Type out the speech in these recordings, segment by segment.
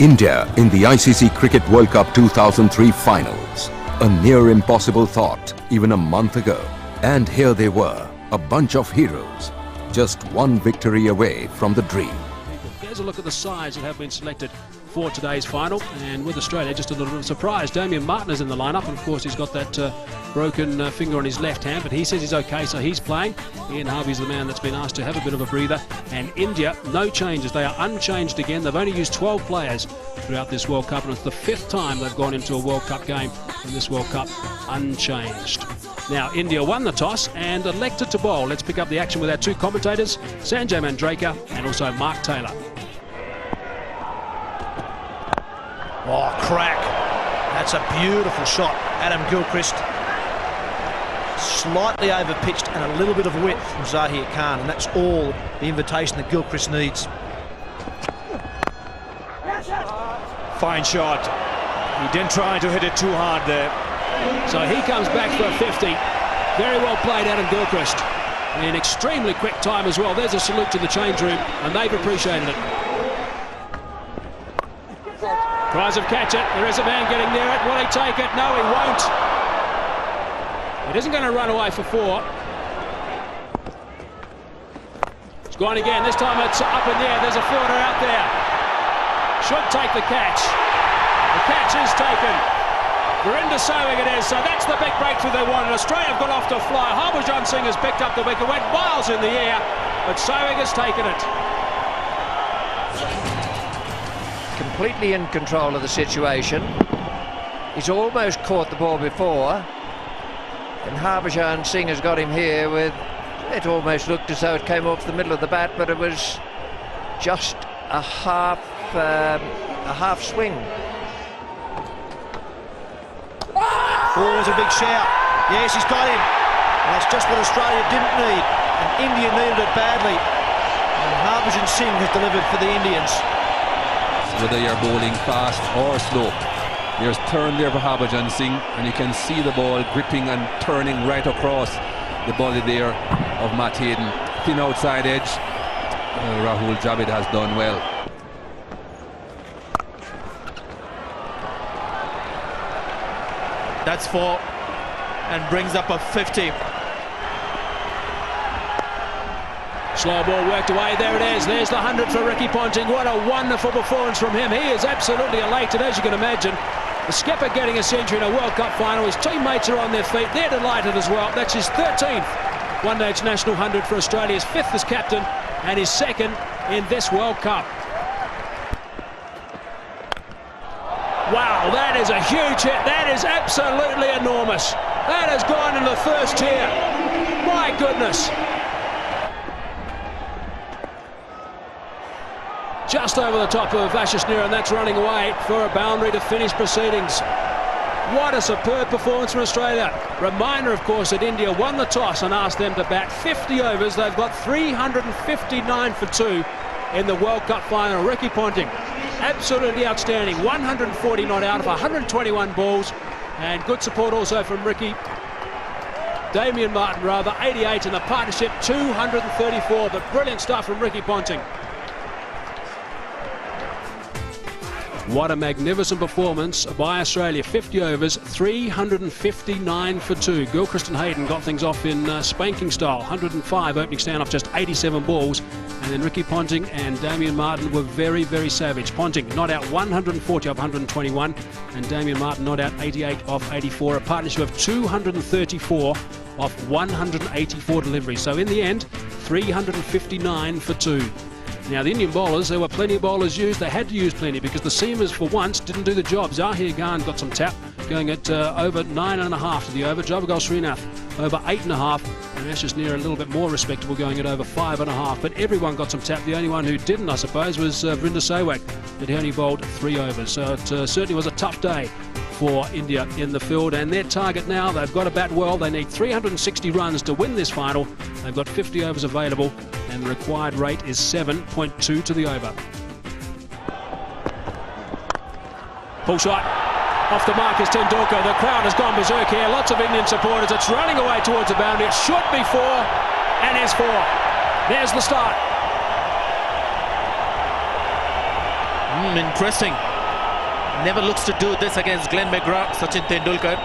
India in the ICC Cricket World Cup 2003 finals. A near impossible thought even a month ago. And here they were, a bunch of heroes, just one victory away from the dream. Here's a look at the sides that have been selected for today's final, and with Australia just a little bit of a surprise. Damien Martin is in the lineup, and of course he's got that broken finger on his left hand, but he says he's okay, so he's playing. Ian Harvey's the man that's been asked to have a bit of a breather. And India, no changes. They are unchanged again. They've only used 12 players throughout this World Cup, and it's the 5th time they've gone into a World Cup game in this World Cup unchanged. Now, India won the toss and elected to bowl. Let's pick up the action with our two commentators, Sanjay Mandraker and also Mark Taylor. Oh, crack. That's a beautiful shot. Adam Gilchrist. Slightly overpitched and a little bit of width from Zahir Khan, and that's all the invitation that Gilchrist needs. Fine shot. He didn't try to hit it too hard there. So he comes back for a 50. Very well played, Adam Gilchrist. In extremely quick time as well. There's a salute to the change room, and they've appreciated it. Tries of catch it. There is a man getting near it. Will he take it? No, he won't. It isn't going to run away for 4. It's gone again. This time it's up in the air. There's a fielder out there. Should take the catch. The catch is taken. Virender Sehwag it is. So that's the big breakthrough they wanted. Australia have got off to a fly. Harbhajan Singh has picked up the wicket. Went miles in the air, but Sehwag has taken it. Completely in control of the situation. He's almost caught the ball before, and Harbhajan Singh has got him here with, it almost looked as though it came off the middle of the bat, but it was just a half swing. Oh, there's a big shout. Yes, he's got him. And that's just what Australia didn't need, and India needed it badly. And Harbhajan Singh has delivered for the Indians. Whether you're bowling fast or slow, there's turn there for Harbhajan Singh, and you can see the ball gripping and turning right across the body there of Matt Hayden. Thin outside edge. Rahul Dravid has done well. That's 4 and brings up a 50. Slow ball worked away. There it is. There's the 100 for Ricky Ponting. What a wonderful performance from him. He is absolutely elated, as you can imagine. The skipper getting a century in a World Cup final. His teammates are on their feet. They're delighted as well. That's his 13th one-day international 100 for Australia. His 5th as captain and his 2nd in this World Cup. Wow, that is a huge hit. That is absolutely enormous. That has gone in the first tier. My goodness. Just over the top of Ashishneer, and that's running away for a boundary to finish proceedings. What a superb performance from Australia. Reminder, of course, that India won the toss and asked them to bat 50 overs. They've got 359 for 2 in the World Cup final. Ricky Ponting, absolutely outstanding. 140 not out of 121 balls, and good support also from Damien Martin, 88 in the partnership, 234, but brilliant stuff from Ricky Ponting. What a magnificent performance by Australia. 50 overs, 359 for 2. Gilchrist and Hayden got things off in spanking style. 105 opening stand off just 87 balls. And then Ricky Ponting and Damien Martin were very, very savage. Ponting not out 140 off 121, and Damien Martin not out 88 off 84. A partnership of 234 off 184 deliveries. So in the end, 359 for 2. Now, the Indian bowlers, there were plenty of bowlers used. They had to use plenty because the seamers, for once, didn't do the job. Zahir Khan got some tap, going at over 9.5 to the over. Javagal Srinath over 8.5. And that's just near a little bit more respectable, going at over 5.5. But everyone got some tap. The only one who didn't, I suppose, was Virender Sehwag, but he only bowled 3 overs. So it certainly was a tough day for India in the field. And their target now, they've got to bat well. They need 360 runs to win this final. They've got 50 overs available, and the required rate is 7.2 to the over. Pull shot off the mark is Tendulkar. The crowd has gone berserk here. Lots of Indian supporters. It's running away towards the boundary. It should be 4, and is 4. There's the start. Interesting. Never looks to do this against Glenn McGrath, Sachin Tendulkar.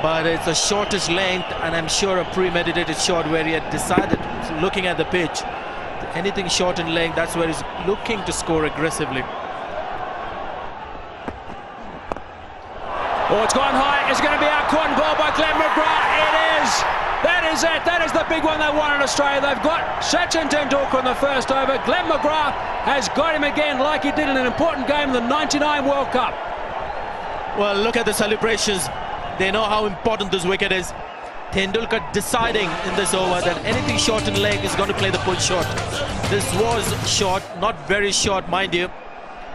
But it's the shortest length, and I'm sure a premeditated shot where he had decided, looking at the pitch, anything short in length, that's where he's looking to score aggressively. Oh, it's gone high. It's going to be out caught and ball by Glenn McGrath. It is. That is it. That is the big one they won in Australia. They've got Sachin Tendulkar in the first over. Glenn McGrath has got him again like he did in an important game in the '99 World Cup. Well, look at the celebrations. They know how important this wicket is. Tendulkar deciding in this over that anything short in leg is going to play the pull shot. This was short, not very short, mind you.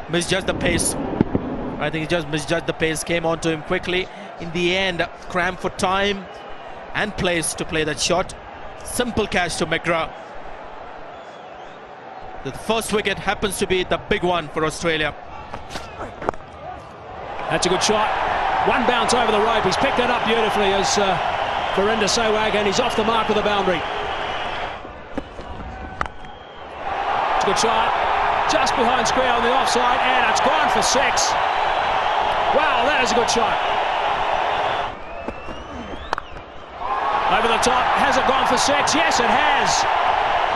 Misjudged the pace. I think he just misjudged the pace, came onto him quickly. In the end, cramped for time and place to play that shot. Simple catch to McGrath. The first wicket happens to be the big one for Australia. That's a good shot. One bounce over the rope. He's picked that up beautifully as Virender Sehwag, and he's off the mark with the boundary. It's a good shot. Just behind square on the offside, and it's gone for 6. Wow, that is a good shot. Over the top, has it gone for 6? Yes, it has.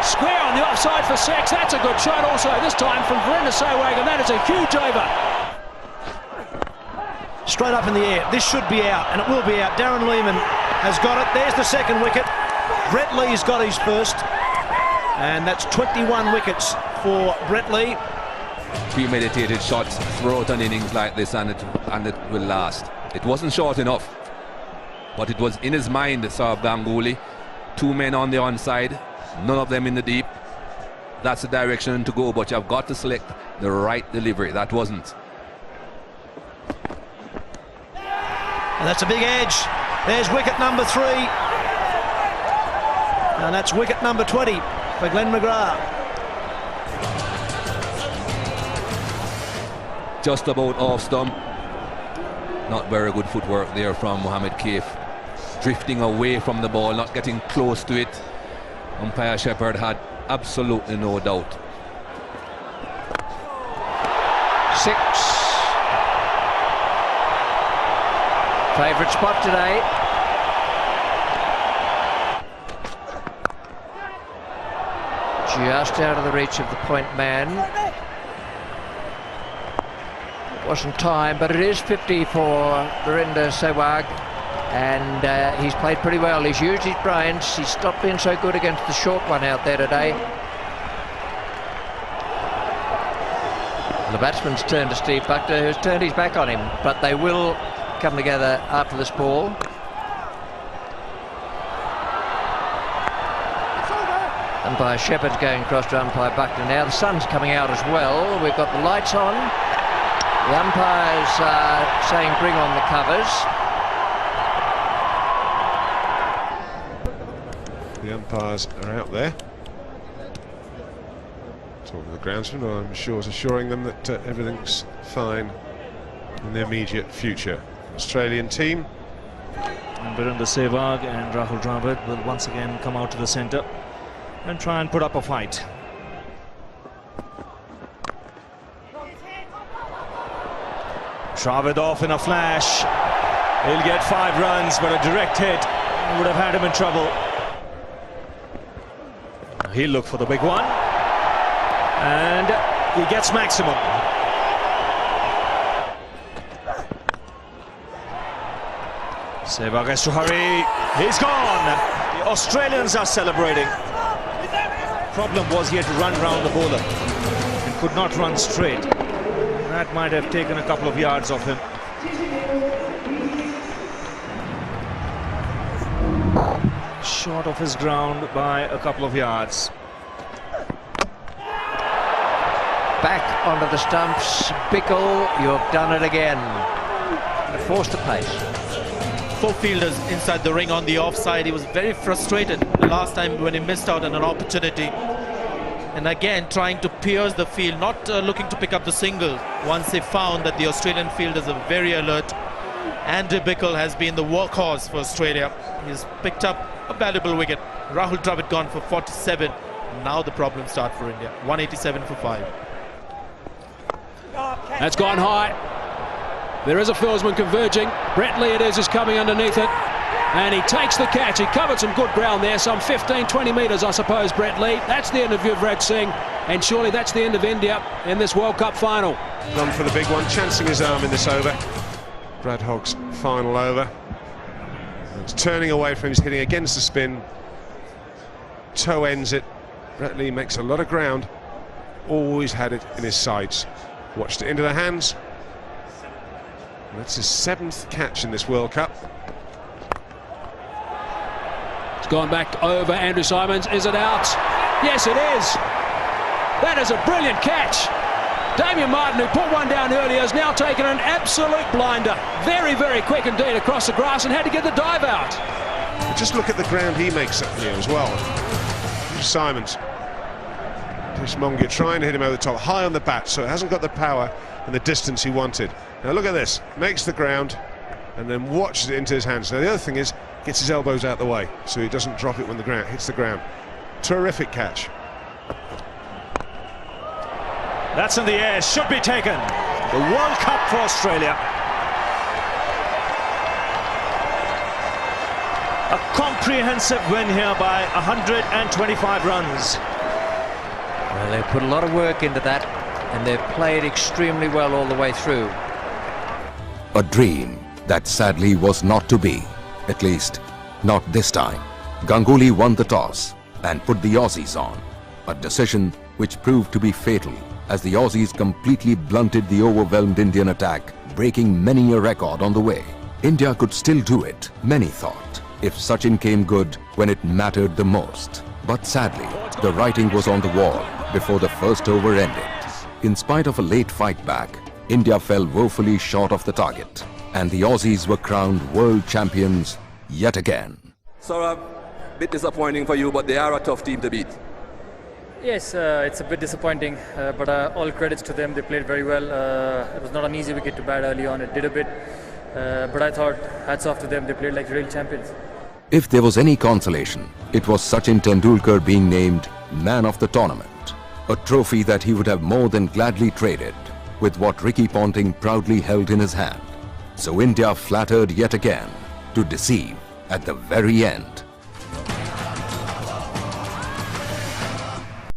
Square on the offside for 6. That's a good shot also, this time from Virender Sehwag, and that is a huge over. Straight up in the air. This should be out, and it will be out. Darren Lehmann has got it. There's the second wicket. Brett Lee's got his first, and that's 21 wickets for Brett Lee. Premeditated shots throughout an innings like this, and it will last. It wasn't short enough, but it was in his mind, Saurabh Ganguly. 2 men on the onside, none of them in the deep. That's the direction to go, but you've got to select the right delivery. That wasn't. And that's a big edge. There's wicket number 3. And that's wicket number 20 for Glenn McGrath. Just about off stump. Not very good footwork there from Mohammed Kaif. Drifting away from the ball, not getting close to it. Umpire Shepherd had absolutely no doubt. 6. Favourite spot today. Just out of the reach of the point man. It wasn't time, but it is 50 for Virender Sehwag, and he's played pretty well. He's used his brains. He's stopped being so good against the short one out there today. The batsman's turned to Steve Buckner, who's turned his back on him, but they will come together after this ball. Umpire Shepherd's going across to umpire Buckner now. The sun's coming out as well. We've got the lights on. The umpire's saying bring on the covers. The umpires are out there talking to the groundsman, I'm sure is assuring them that everything's fine in the immediate future. Australian team. And Virender Sehwag and Rahul Dravid will once again come out to the centre and try and put up a fight. Dravid off in a flash. He'll get 5 runs, but a direct hit would have had him in trouble. He'll look for the big one, and he gets maximum. Sehwag has to hurry. He's gone. The Australians are celebrating. Problem was he had to run round the bowler and could not run straight. That might have taken a couple of yards off him. Short of his ground by a couple of yards. Back onto the stumps. Bickle, you've done it again. Forced the pace. 4 fielders inside the ring on the offside. He was very frustrated the last time when he missed out on an opportunity. And again, trying to pierce the field, not looking to pick up the single. Once they found that the Australian fielders are very alert. Andy Bickle has been the workhorse for Australia. He's picked up a valuable wicket. Rahul Dravid gone for 47. Now the problems start for India. 187 for 5. That's gone high. There is a fieldsman converging. Brett Lee it is coming underneath it. And he takes the catch. He covered some good ground there, some 15, 20 metres, I suppose, Brett Lee. That's the end of Yuvraj Singh, and surely that's the end of India in this World Cup final. Gone for the big one, chancing his arm in this over. Brad Hogg's final over. It's turning away from him, he's hitting against the spin. Toe ends it. Brett Lee makes a lot of ground. Always had it in his sights. Watched it into the hands. And that's his 7th catch in this World Cup. It's gone back over Andrew Simons. Is it out? Yes, it is. That is a brilliant catch. Damien Martin, who put one down earlier, has now taken an absolute blinder. Very, very quick indeed across the grass and had to get the dive out. But just look at the ground he makes up here as well. Simons. Mongia trying to hit him over the top, high on the bat, so it hasn't got the power and the distance he wanted. Now look at this. Makes the ground and then watches it into his hands. Now the other thing is, gets his elbows out the way so he doesn't drop it when the ground hits the ground. Terrific catch. That's in the air, should be taken. The World Cup for Australia. A comprehensive win here by 125 runs. Well, they've put a lot of work into that, and they've played extremely well all the way through. A dream that sadly was not to be. At least, not this time. Ganguly won the toss and put the Aussies on. A decision which proved to be fatal as the Aussies completely blunted the overwhelmed Indian attack, breaking many a record on the way. India could still do it, many thought, if Sachin came good when it mattered the most. But sadly, the writing was on the wall before the first over ended. In spite of a late fight back, India fell woefully short of the target, and the Aussies were crowned world champions yet again. Saurabh, bit disappointing for you, but they are a tough team to beat. Yes, it's a bit disappointing, but all credits to them. They played very well. It was not an easy wicket to bat early on. It did a bit, but I thought hats off to them. They played like real champions. If there was any consolation, it was Sachin Tendulkar being named man of the tournament, a trophy that he would have more than gladly traded with what Ricky Ponting proudly held in his hand. So India flattered yet again to deceive at the very end.